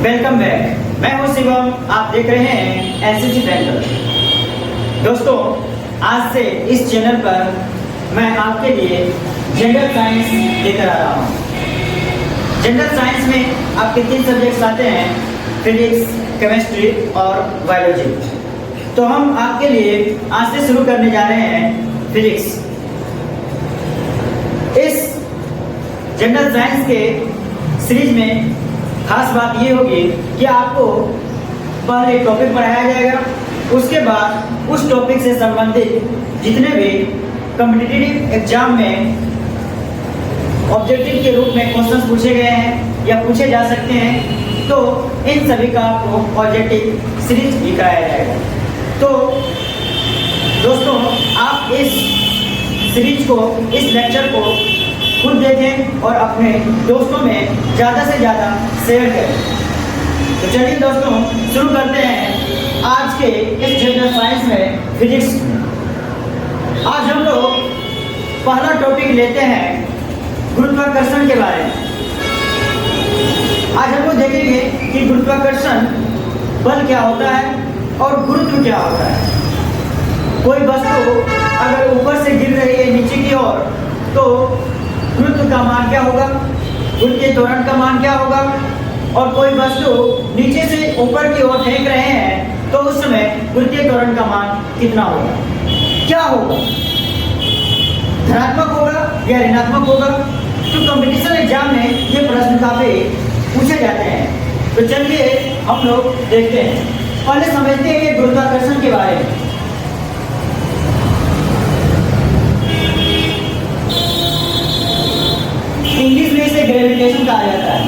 Welcome back. मैं हूं शिवम, आप देख रहे हैं एसएससी बैंकर। दोस्तों, आज से इस चैनल पर मैं आपके लिए जनरल साइंस लेकर आ रहा हूं। जनरल साइंस में आपके 3 सब्जेक्ट्स आते हैं, फिजिक्स, केमिस्ट्री और बायोलॉजी। तो हम आपके लिए आज से शुरू करने जा रहे हैं फिजिक्स। इस जनरल साइंस के सीरीज में खास बात ये होगी कि आपको पहले टॉपिक पढ़ाया जाएगा, उसके बाद उस टॉपिक से संबंधित जितने भी कॉम्पिटिटिव एग्जाम में ऑब्जेक्टिव के रूप में क्वेश्चंस पूछे गए हैं या पूछे जा सकते हैं, तो इन सभी का आपको ऑब्जेक्टिव सीरीज भी कराया जाएगा। तो दोस्तों, आप इस सीरीज को, इस लेक्चर को खुद देखें और अपने दोस्तों में ज़्यादा से ज़्यादा शेयर करें। तो चलिए दोस्तों, शुरू करते हैं आज के इस जनरल साइंस में फिजिक्स। आज हम लोग पहला टॉपिक लेते हैं गुरुत्वाकर्षण के बारे में। आज हम लोग देखेंगे कि गुरुत्वाकर्षण बल क्या होता है और गुरुत्व क्या होता है। कोई वस्तु अगर ऊपर से गिर रही है नीचे की ओर, तो गुरुत्व का मान क्या होगा, गुरुत्वीय त्वरण का मान क्या होगा, और कोई वस्तु नीचे से ऊपर की ओर फेंक रहे हैं तो उस समय गुरुत्वीय त्वरण का मान कितना होगा, क्या होगा, धनात्मक होगा या ऋणात्मक होगा। तो कंपटीशन एग्जाम में ये प्रश्न काफी पूछे जाते हैं। तो चलिए हम लोग देखते हैं। पहले समझते हैं कि गुरुत्वाकर्षण के बारे में। इंग्लिश में इसे ग्रेविटेशन कहा जाता है।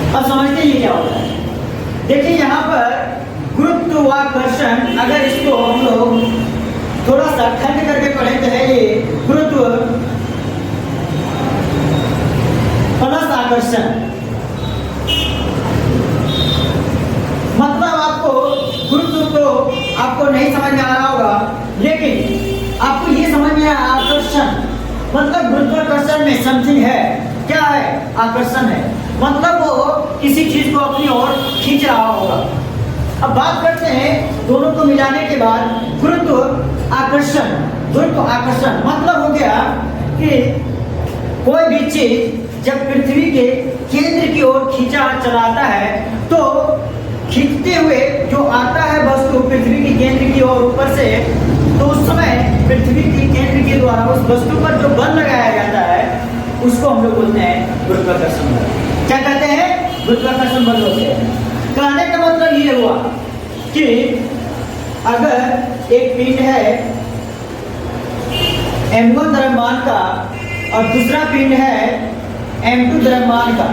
अब समझते हैं ये क्या होता है। देखिए यहाँ पर गुरुत्वाकर्षण, अगर इसको हम लोग थोड़ा सा खंड करके पढ़े तो है ये गुरुत्व प्लस आकर्षण। मतलब आपको गुरुत्व तो आपको नहीं समझ में आ रहा होगा, लेकिन आपको ये समझ में आया आकर्षण मतलब गुरुत्वाकर्षण में समथिंग है। क्या है? आकर्षण है, मतलब वो किसी चीज को अपनी ओर खींच रहा होगा। अब बात करते हैं दोनों को मिलाने के बाद गुरुत्व आकर्षण। गुरुत्व आकर्षण मतलब हो गया कि कोई भी चीज जब पृथ्वी के केंद्र की ओर खींचा चलाता है, तो खींचते हुए जो आता है वस्तु पृथ्वी के केंद्र की ओर ऊपर से, तो उस समय पृथ्वी के केंद्र के द्वारा उस वस्तु पर जो बल लगाया जाता है उसको हम लोग बोलते हैं गुरुत्वाकर्षण बल। क्या कहते हैं? गुरुत्वाकर्षण बल होते हैं। कहने का मतलब ये हुआ कि अगर एक पिंड है m1 द्रव्यमान का और दूसरा पिंड है m2 द्रव्यमान का,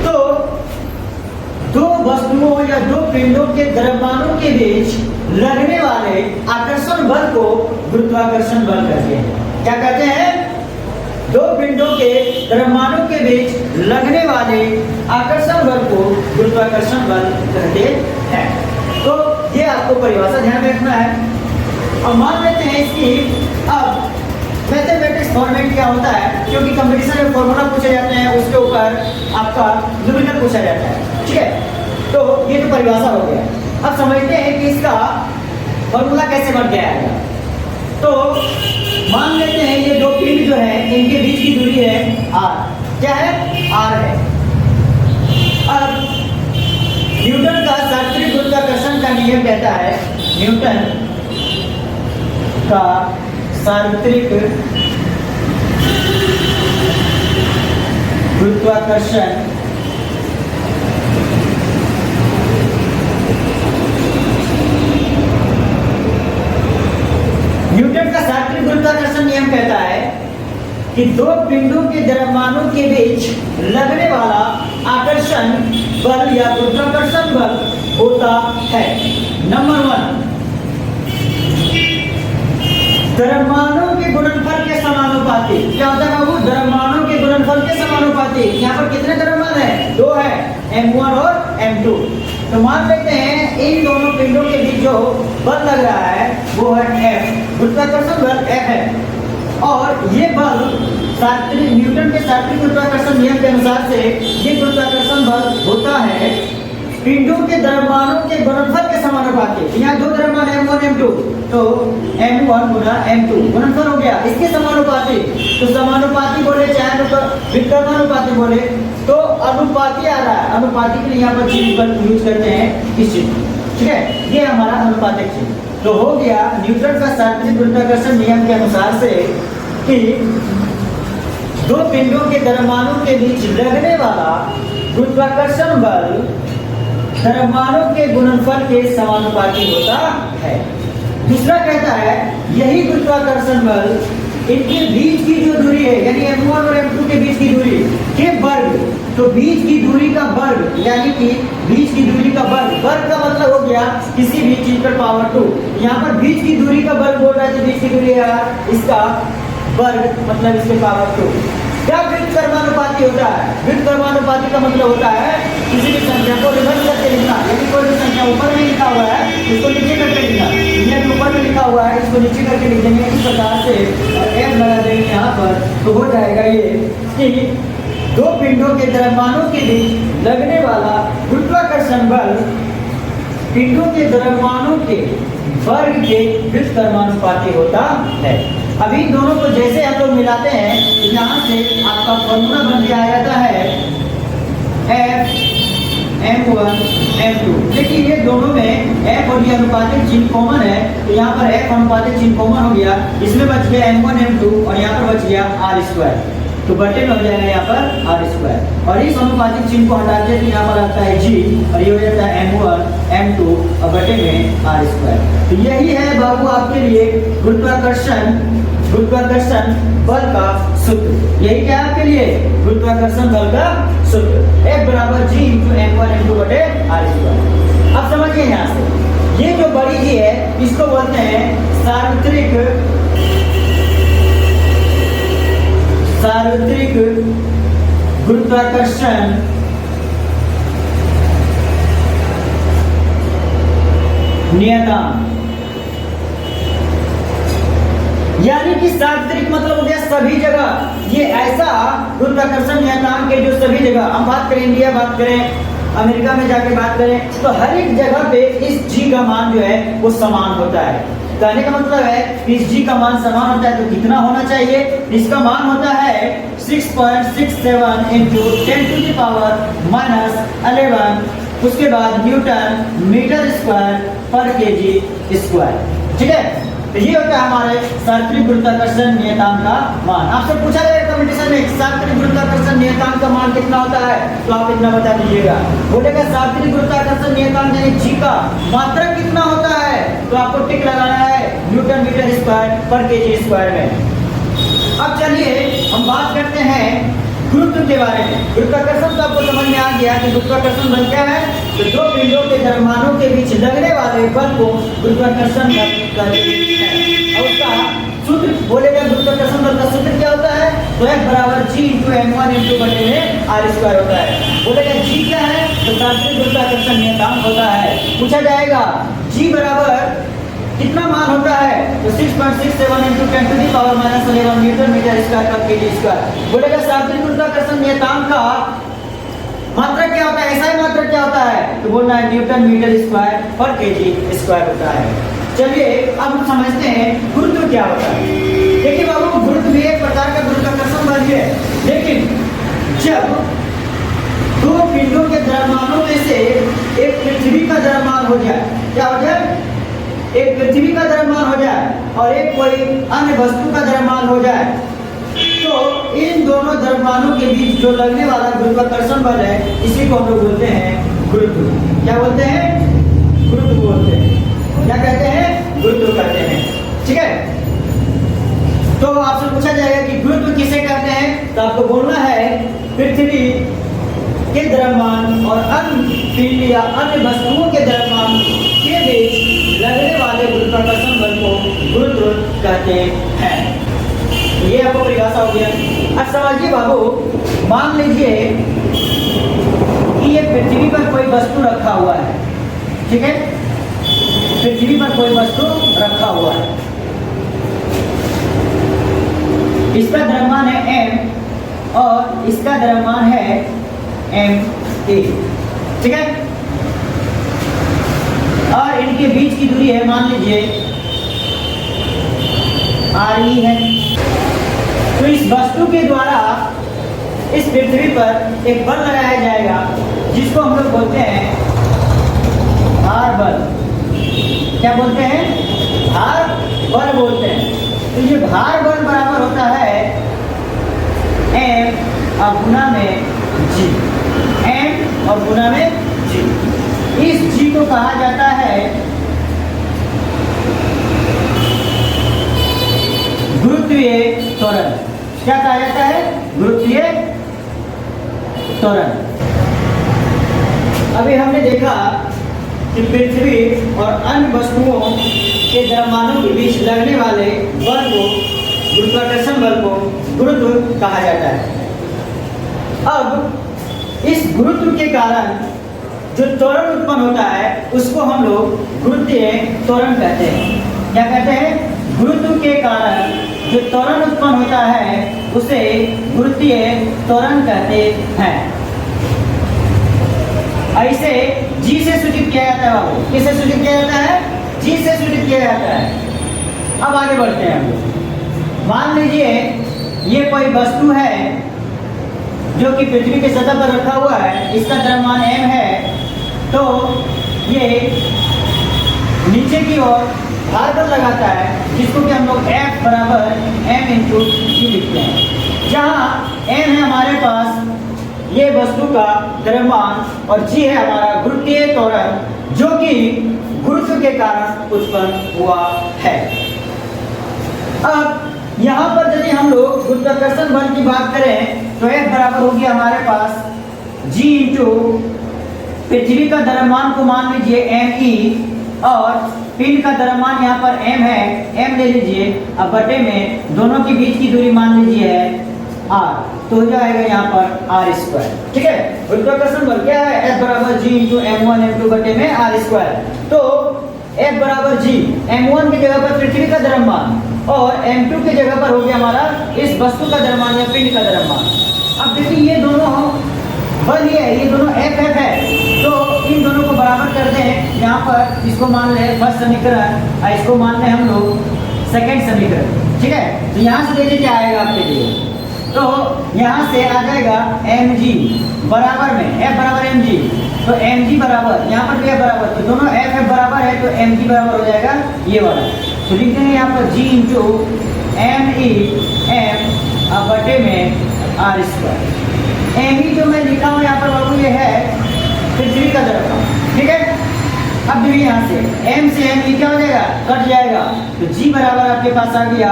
तो दो वस्तुओं या दो पिंडों के द्रव्यमानों के बीच लगने वाले आकर्षण बल को गुरुत्वाकर्षण बल कहते हैं। क्या कहते हैं? दो पिंडों के द्रव्यमानों के बीच लगने वाले आकर्षण बल को गुरुत्वाकर्षण बल कहते हैं। तो ये आपको परिभाषा ध्यान में रखना है। और मान लेते हैं इसकी अब मैथमेटिक्स फॉर्मेट क्या होता है, क्योंकि कंपटीशन में फॉर्मूला पूछे जाते हैं, उसके ऊपर आपका न्यूमेरिकल पूछा जाता है। ठीक है, तो ये तो परिभाषा हो गया। अब समझते हैं कि इसका फॉर्मूला कैसे बन के आएगा। तो मान लेते हैं ये दो पिंड जो है इनके बीच की दूरी है r। क्या है? r है। अब न्यूटन का शास्त्रीय गुरुत्वाकर्षण का नियम कहता है, न्यूटन का शास्त्रीय गुरुत्वाकर्षण न्यूटन का शास्त्रीय गुरुत्वाकर्षण नियम कहता है कि दो पिंडों के द्रव्यमानों के बीच लगने वाला आकर्षण बल या गुरुत्वाकर्षण बल होता है। नंबर 1, द्रव्यमानों के गुणनफल के समानुपाती। क्या होता है बाबू? द्रव्यमानों के गुणनफल के समानुपाती। यहाँ पर कितने द्रव्यमान है? 2 है, m1 और m2। तो मान लेते हैं इन दोनों पिंडों के बीच जो बल लग रहा है वो है F, गुरुत्वाकर्षण बल F है। और ये बल शास्त्रीय न्यूटन के शास्त्रीय गुरुत्वाकर्षण नियम के अनुसार से ये गुरुत्वाकर्षण बल होता है पिंडों के द्रव्यमानों के गुणनफल के समानुपाती। यहाँ दो द्रव्यमान m1 m2, तो m1 गुना m2 गुणनफल हो गया इसके समानुपाती। तो समानुपाती बोले चाहे तो विकर्मानुपाती बोले, तो अनुपाती आ रहा है। अनुपाती के लिए यहाँ पर चिन्ह पर यूज करते हैं इस चिन्ह, ठीक है, ये हमारा अनुपातिक चिन्ह। तो हो गया न्यूटन का शास्त्रीय गुरुत्वाकर्षण नियम के अनुसार से कि दो पिंडों के द्रव्यमानों के बीच लगने वाला गुरुत्वाकर्षण बल द्रव्यमानों के गुणनफल के समानुपाती होता है। दूसरा कहता है यही गुरुत्वाकर्षण बल इनके बीच की जो दूरी है, यानी m1 और m2 के बीच की दूरी के वर्ग, तो बीच की दूरी का वर्ग, यानी कि बीच की दूरी का वर्ग, वर्ग का मतलब हो गया किसी भी चीज पर पावर 2। यहाँ पर बीच की दूरी का वर्ग बोल रहा है, तो बीच की दूरी है इसका वर्ग, मतलब इसके पावर 2। क्या व्युत्क्रमानुपाती होता है? व्युत्क्रमानुपाती का मतलब होता है किसी भी संख्या को रिवर्स करके लिखना, यानी कोई भी संख्या ऊपर में लिखा हुआ है इसको नीचे करके लिखना, यह ऊपर में लिखा हुआ है इसको नीचे करके लिख देंगे इस प्रकार से, m लगा देंगे यहाँ पर, तो हो जाएगा ये कि दो पिंडों के द्रव्यमानों के बीच लगने वाला गुरुत्वाकर्षण बल पिंडों के द्रव्यमानों के वर्ग के व्युत्क्रमानुपाती होता है। अभी दोनों को जैसे हम लोग मिलाते हैं, यहाँ से आपका फॉर्मूला बन के आ जाता है F m1 m2। देखिए ये दोनों में F और ये अनुपातिक चिन्ह कॉमन है, तो यहाँ पर F अनुपातिक चिन्ह कॉमन हो गया, इसमें बच गया m1 m2 और यहाँ पर बच गया r², तो बटे में हो जाएगा यहाँ पर r²। और इस अनुपातिक चिन्ह को हटा के यहाँ पर आता है g और ये हो जाता है m1 m2 और बटे में r²। तो यही है बाबू आपके लिए गुरुत्वाकर्षण बल का सूत्र। यही क्या आपके लिए गुरुत्वाकर्षण बल का सूत्र, F बराबर g इंटू m1 m2 बटे r²। अब समझिए यहाँ से ये जो बड़ी जी है इसको बोलते हैं सार्वत्रिक गुरुत्वाकर्षण नियतांक, यानी कि सार्वत्रिक मतलब हो गया सभी जगह। ये ऐसा गुरुत्वाकर्षण नियतांक है जो सभी जगह, हम बात करें इंडिया, बात करें अमेरिका में जाके बात करें, तो हर एक जगह पे इस g का मान जो है वो समान होता है। कहने का मतलब है कि इस g का मान समान होता है, तो कितना होना चाहिए? इसका मान होता है 6.67 इंटू 10⁻⁻11, उसके बाद न्यूटन मीटर स्क्वायर पर केजी स्क्वायर, ठीक है। तो ये होता है हमारे सार्वत्रिक गुरुत्वाकर्षण नियतांक का मान। आपसे पूछा जाएगा कंपटीशन में सार्वत्रिक गुरुत्वाकर्षण नियतांक का मान कितना होता है, तो आप इतना बता दीजिएगा। बोलेगा सार्वत्रिक गुरुत्वाकर्षण नियतांक यानी g का मात्रक कितना होता है, तो आपको टिक लगाना है न्यूटन मीटर स्क्वायर पर केजी स्क्वायर में। अब चलिए हम बात करते हैं गुरुत्व के बारे में। गुरुत्वाकर्षण तो आपको समझ में आ गया कि गुरुत्वाकर्षण बल क्या है, तो दो पिंडों के द्रव्यमानों के बीच लगने वाले बल को गुरुत्वाकर्षण बल कहते हैं। और उसका सूत्र बोलेगा गुरुत्वाकर्षण बल का सूत्र क्या होता है, तो F बराबर g इंटू m1 इंटू बटे में r² होता है। बोलेगा g क्या है, तो सार्वत्रिक गुरुत्वाकर्षण नियतांक होता है। पूछा जाएगा g बराबर कितना मान होता है, तो 6.67 इंटू 10⁻⁻11 न्यूटन मीटर स्क्वायर पर केजी स्क्वायर। बोलेगा सार्वत्रिक गुरुत्वाकर्षण नियतांक का मात्रक क्या होता है, ऐसा ही मात्रक क्या होता है, तो बोलना है न्यूटन मीटर स्क्वायर पर केजी स्क्वायर होता है। चलिए अब हम समझते हैं गुरुत्व क्या होता है। देखिए बाबू गुरुत्व भी एक प्रकार का गुरुत्वाकर्षण बल है, लेकिन जब दो पिंडों के द्रव्यमानों में से एक पृथ्वी का द्रव्यमान हो जाए, क्या हो जाए, एक पृथ्वी का द्रव्यमान हो जाए और एक कोई अन्य वस्तु का द्रव्यमान हो जाए, तो इन दोनों द्रव्यमानों के बीच जो लगने वाला गुरुत्वाकर्षण बल है इसी को हम लोग बोलते हैं गुरुत्व। क्या बोलते हैं, गुरुत्व बोलते हैं। क्या कहते हैं, गुरुत्व कहते हैं, ठीक है। तो आपसे पूछा जाएगा कि गुरुत्व किसे कहते हैं, तो आपको बोलना है पृथ्वी के द्रव्यमान और अन्य पिंड या अन्य वस्तुओं के द्रव्यमान के बीच लगने वाले गुरुत्वाकर्षण बल को गुरुत्व कहते हैं। ये आपको परिभाषा हो गया। अब समझिए बाबू, मान लीजिए कि ये पृथ्वी पर कोई वस्तु रखा हुआ है, ठीक है, पृथ्वी पर कोई वस्तु रखा हुआ है। इसका द्रव्यमान है m और इसका द्रव्यमान है ma, ठीक है। और इनके बीच की दूरी है, मान लीजिए re है। तो इस वस्तु के द्वारा इस पृथ्वी पर एक बल लगाया जाएगा जिसको हम लोग बोलते हैं भार बल। क्या बोलते हैं? भार बल बोलते हैं। तो ये भार बल बराबर होता है m और गुना में g, m और गुना में g। इस g को कहा जाता है गुरुत्वीय त्वरण। क्या कहा जाता है? गुरुत्वीय त्वरण। अभी हमने देखा कि पृथ्वी और अन्य वस्तुओं के द्रव्यमानों के बीच लगने वाले बल को, गुरुत्वाकर्षण बल को गुरुत्व कहा जाता है। अब इस गुरुत्व के कारण जो त्वरण उत्पन्न होता है उसको हम लोग गुरुत्वीय त्वरण कहते हैं। क्या कहते हैं? गुरुत्व के कारण जो त्वरण उत्पन्न होता है उसे गुरुत्वीय त्वरण कहते हैं। ऐसे जी से सूचित किया जाता है बाबू। किससे सूचित किया जाता है? जी से सूचित किया जाता है। अब आगे बढ़ते हैं हम लोग। मान लीजिए ये कोई वस्तु है जो कि पृथ्वी की सतह पर रखा हुआ है, इसका द्रव्यमान m है, तो ये नीचे की ओर भार बल लगाता है जिसको कि हम लोग F बराबर m इंटू जी लिखते हैं। जहाँ m है हमारे पास ये वस्तु का द्रव्यमान और g है हमारा गुरुत्वीय त्वरण जो कि गुरुत्व के कारण उत्पन्न हुआ है। अब यहाँ पर यदि हम लोग गुरुत्वाकर्षण बल की बात करें तो F बराबर होगी हमारे पास g इंटू पृथ्वी का द्रव्यमान को मान लीजिए me और पिंड का द्रव्यमान यहाँ पर m है, m ले लीजिए। अब बटे में दोनों के बीच की दूरी मान लीजिए है r, तो हो जाएगा यहाँ पर r स्क्वायर। ठीक है। गुरुत्वाकर्षण बल क्या है? F बराबर g इंटू m1 m2 बटे में r स्क्वायर। तो F बराबर g, m1 की जगह पर पृथ्वी का द्रव्यमान और m2 की जगह पर हो गया हमारा इस वस्तु का द्रव्यमान या पिंड का द्रव्यमान। अब देखिए ये दोनों बल ये दोनों F है, तो इन दोनों को बराबर कर दें। यहाँ पर इसको मान लें फर्स्ट समीकरण और इसको मान लें हम लोग सेकंड समीकरण। ठीक है। तो यहाँ से देखिए क्या आएगा आपके लिए। तो यहाँ से आ जाएगा mg बराबर में F बराबर mg, तो mg बराबर यहाँ पर भी है बराबर, तो दोनों F बराबर है तो mg बराबर हो जाएगा ये वाला। तो लिख देंगे यहाँ पर g इंटू me m बटे में r स्क्वायर। me जो मैं लिखा हूँ यहाँ पर बाबू ये है पृथ्वी का द्रव्यमान। ठीक है। अब देखिए यहाँ से m से m क्या हो जाएगा? कट जाएगा, तो g बराबर आपके पास आ गया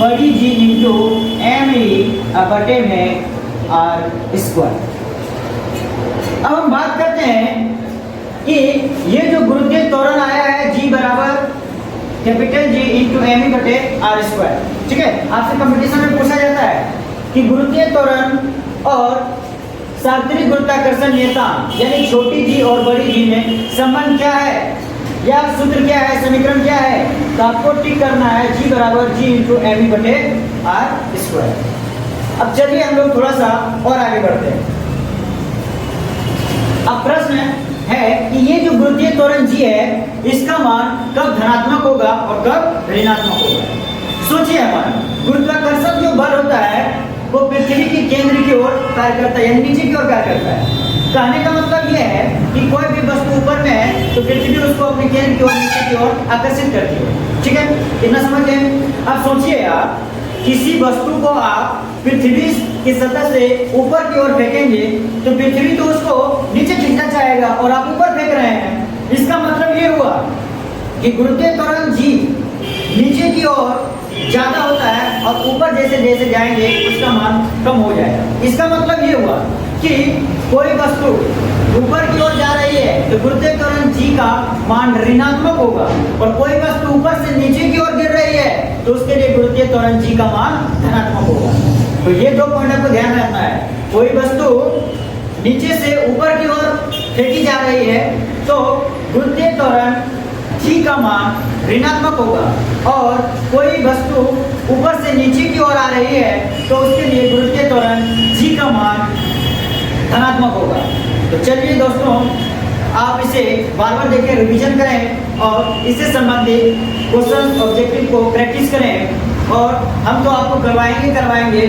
बड़ी g इंटू me बटे में r स्क्वायर। अब हम बात करते हैं कि ये जो गुरुत्वीय त्वरण आया है g बराबर कैपिटल G इंटू me बटे r स्क्वायर। ठीक है। आपसे कंपटीशन में पूछा जाता है कि गुरुत्वीय त्वरण और सार्वत्रिक गुरुत्वाकर्षण नियतांक यानी छोटी जी और बड़ी जी में संबंध क्या है या सूत्र क्या है, समीकरण क्या है? तो आपको टिक करना है g बराबर g इंटू me बटे r स्क्वायर। अब चलिए हम लोग थोड़ा सा और आगे बढ़ते हैं। अब प्रश्न है कि ये जो गुरुत्वीय त्वरण g है इसका मान कब धनात्मक होगा और कब ऋणात्मक होगा। सोचिए हमारा गुरुत्वाकर्षण जो बल होता है वो पृथ्वी के केंद्र की ओर कार्य करता है यानी नीचे की ओर कार्य करता है। कहने का मतलब ये है कि कोई भी वस्तु ऊपर में है तो पृथ्वी उसको अपने केंद्र की ओर नीचे की ओर आकर्षित करती है। ठीक है। इतना समझ गए। अब सोचिए आप किसी वस्तु को आप पृथ्वी की सतह से ऊपर की ओर फेंकेंगे तो पृथ्वी तो उसको नीचे खींचना चाहेगा और आप ऊपर फेंक रहे हैं। इसका मतलब ये हुआ कि गुरुत्वीय त्वरण g नीचे की ओर ज्यादा होता है और ऊपर जैसे जैसे जाएंगे उसका मान कम हो जाएगा। इसका मतलब ये हुआ कि कोई वस्तु ऊपर की ओर जा रही है तो गुरुत्वीय त्वरण g का मान ऋणात्मक होगा और कोई वस्तु ऊपर से नीचे की ओर गिर रही है तो उसके लिए गुरुत्वीय त्वरण g का मान धनात्मक होगा। तो ये दो पॉइंट आपको ध्यान रखना है। कोई वस्तु नीचे से ऊपर की ओर फेंकी जा रही है तो गुरुत्वीय त्वरण g का मान ऋणात्मक होगा और कोई वस्तु ऊपर से नीचे की ओर आ रही है तो उसके लिए गुरुत्वीय त्वरण जी का मान धनात्मक होगा। तो चलिए दोस्तों, आप इसे बार बार देखें, रिवीजन करें और इससे संबंधित क्वेश्चन ऑब्जेक्टिव को प्रैक्टिस करें और हम तो आपको करवाएंगे।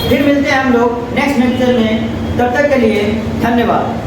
फिर मिलते हैं हम लोग नेक्स्ट लेक्चर में। तब तक के लिए धन्यवाद।